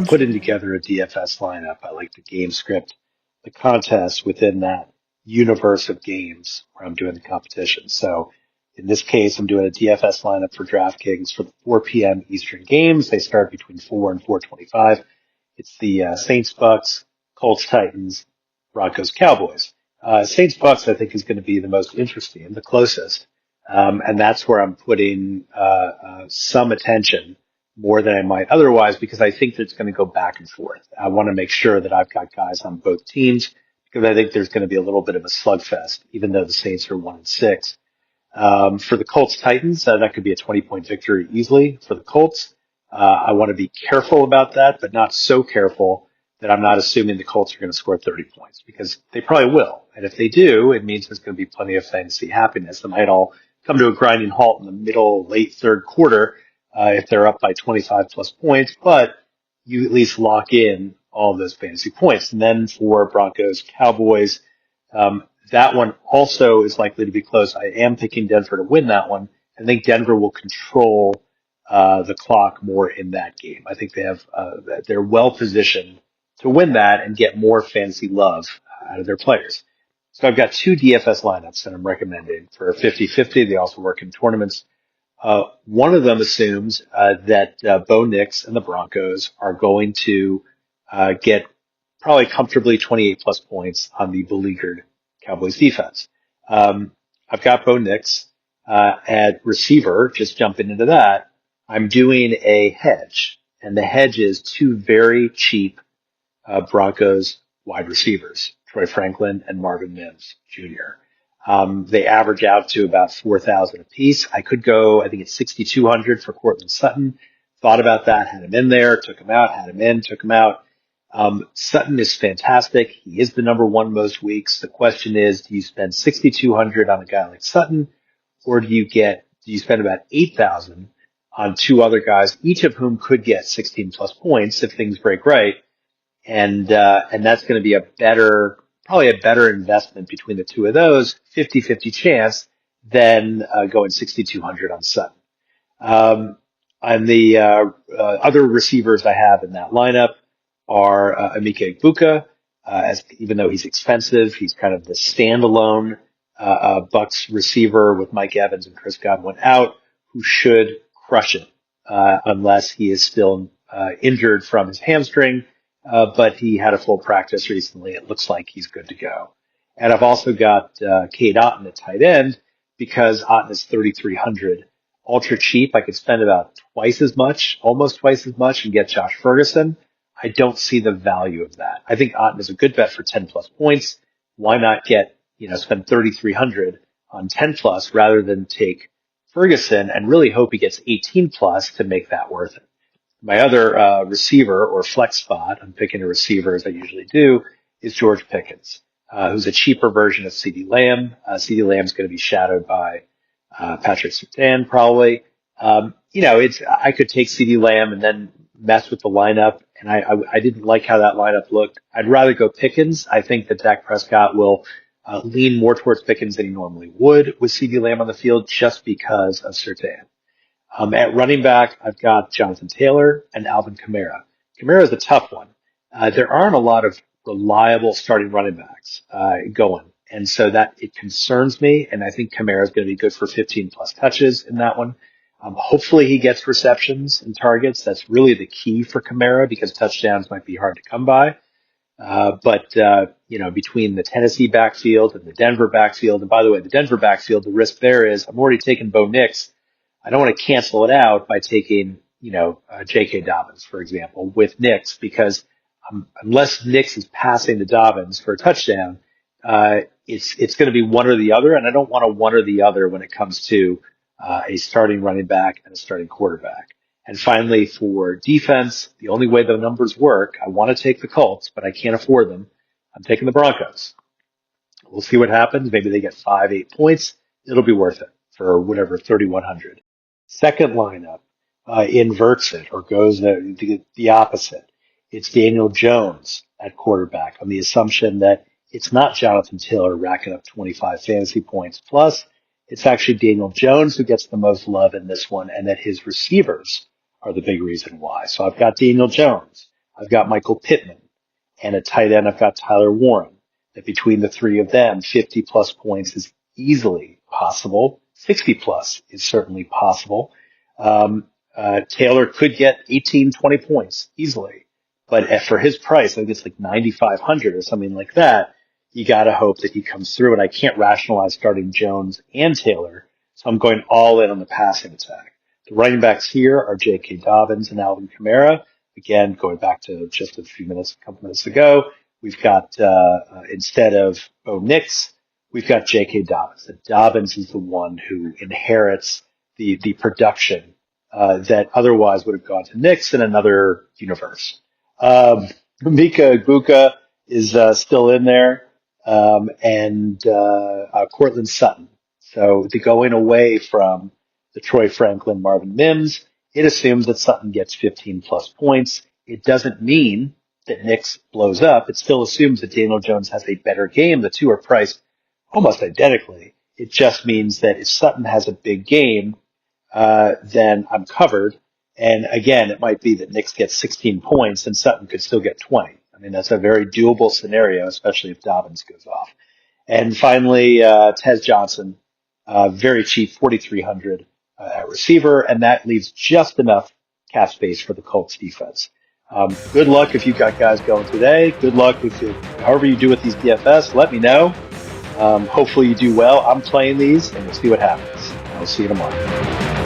putting together a DFS lineup, I like to game script the contest within that universe of games where I'm doing the competition. So in this case, I'm doing a DFS lineup for DraftKings for the 4 p.m. Eastern games. They start between 4 and 4:25. It's the Saints Bucks, Colts Titans, Broncos Cowboys. Saints Bucks, I think, is going to be the most interesting, the closest, and that's where I'm putting some attention more than I might otherwise because I think that it's going to go back and forth. I want to make sure that I've got guys on both teams because I think there's going to be a little bit of a slugfest, even though the Saints are 1-6. For the Colts Titans, that could be a 20-point victory easily for the Colts. I want to be careful about that, but not so careful that I'm not assuming the Colts are going to score 30 points because they probably will. And if they do, it means there's going to be plenty of fantasy happiness that might all come to a grinding halt in the middle, late third quarter if they're up by 25 plus points, but you at least lock in all of those fantasy points. And then for Broncos Cowboys, that one also is likely to be close. I am picking Denver to win that one. I think Denver will control the clock more in that game. I think they're well positioned to win that and get more fantasy love out of their players. So I've got two DFS lineups that I'm recommending for 50-50. They also work in tournaments. One of them assumes that Bo Nix and the Broncos are going to get probably comfortably 28 plus points on the beleaguered Cowboys defense. I've got Bo Nix at receiver, just jumping into that. I'm doing a hedge, and the hedge is two very cheap Broncos wide receivers, Troy Franklin and Marvin Mims Jr. They average out to about 4,000 apiece. I could go, I think it's 6,200 for Cortland Sutton. Thought about that, had him in there, took him out, had him in, took him out. Sutton is fantastic. He is the number one most weeks. The question is, do you spend 6,200 on a guy like Sutton, or do you spend about 8,000 on two other guys, each of whom could get 16 plus points if things break right? And that's going to be probably a better investment between the two of those, 50-50 chance than going 6,200 on Sutton. And the other receivers I have in that lineup are Emeka Egbuka, even though he's expensive, he's kind of the standalone Bucks receiver with Mike Evans and Chris Godwin out, who should crush it unless he is still injured from his hamstring. But he had a full practice recently. It looks like he's good to go. And I've also got Cade Otton at tight end because Otton is 3,300. Ultra cheap. I could spend about twice as much, almost twice as much, and get Josh Ferguson. I don't see the value of that. I think Otton is a good bet for 10 plus points. Why not spend 3,300 on 10 plus rather than take Ferguson and really hope he gets 18 plus to make that worth it. My other receiver or flex spot, I'm picking a receiver as I usually do, is George Pickens, who's a cheaper version of CeeDee Lamb. CeeDee Lamb's going to be shadowed by Patrick Surtain probably. I could take CeeDee Lamb and then mess with the lineup, and I didn't like how that lineup looked. I'd rather go Pickens. I think that Dak Prescott will lean more towards Pickens than he normally would with CeeDee Lamb on the field just because of Surtain. At running back, I've got Jonathan Taylor and Alvin Kamara. Kamara is a tough one. There aren't a lot of reliable starting running backs going, and so that it concerns me. And I think Kamara is going to be good for 15 plus touches in that one. Hopefully, he gets receptions and targets. That's really the key for Kamara because touchdowns might be hard to come by. But between the Tennessee backfield and the Denver backfield, and by the way, the Denver backfield, the risk there is I'm already taking Bo Nix. I don't want to cancel it out by taking, J.K. Dobbins, for example, with Nix, because unless Nix is passing to Dobbins for a touchdown, it's going to be one or the other, and I don't want a one or the other when it comes to a starting running back and a starting quarterback. And finally, for defense, the only way the numbers work, I want to take the Colts, but I can't afford them. I'm taking the Broncos. We'll see what happens. Maybe they get 5-8 points. It'll be worth it for whatever, 3,100. Second lineup inverts it or goes the opposite. It's Daniel Jones at quarterback on the assumption that it's not Jonathan Taylor racking up 25 fantasy points plus. It's actually Daniel Jones who gets the most love in this one, and that his receivers are the big reason why. So I've got Daniel Jones. I've got Michael Pittman, and at tight end, I've got Tyler Warren. That between the three of them, 50 plus points is easily possible. 60 plus is certainly possible. Taylor could get 18, 20 points easily, but for his price, I think it's like 9,500 or something like that. You got to hope that he comes through, and I can't rationalize starting Jones and Taylor, so I'm going all in on the passing attack. The running backs here are J.K. Dobbins and Alvin Kamara. Again, going back to just a couple minutes ago, we've got, instead of Bo Nix, we've got J.K. Dobbins. Dobbins is the one who inherits the production, that otherwise would have gone to Nix in another universe. Emeka Egbuka is, still in there, and Cortland Sutton. So the going away from the Troy Franklin, Marvin Mims, it assumes that Sutton gets 15 plus points. It doesn't mean that Nix blows up. It still assumes that Daniel Jones has a better game. The two are priced almost identically. It just means that if Sutton has a big game, then I'm covered. And again, it might be that Nix gets 16 points and Sutton could still get 20. I mean, that's a very doable scenario, especially if Dobbins goes off. And finally, Tez Johnson, very cheap, 4,300 at receiver, and that leaves just enough cap space for the Colts defense. Good luck if you've got guys going today. Good luck however you do with these DFS. Let me know. Hopefully you do well. I'm playing these, and we'll see what happens. I'll see you tomorrow.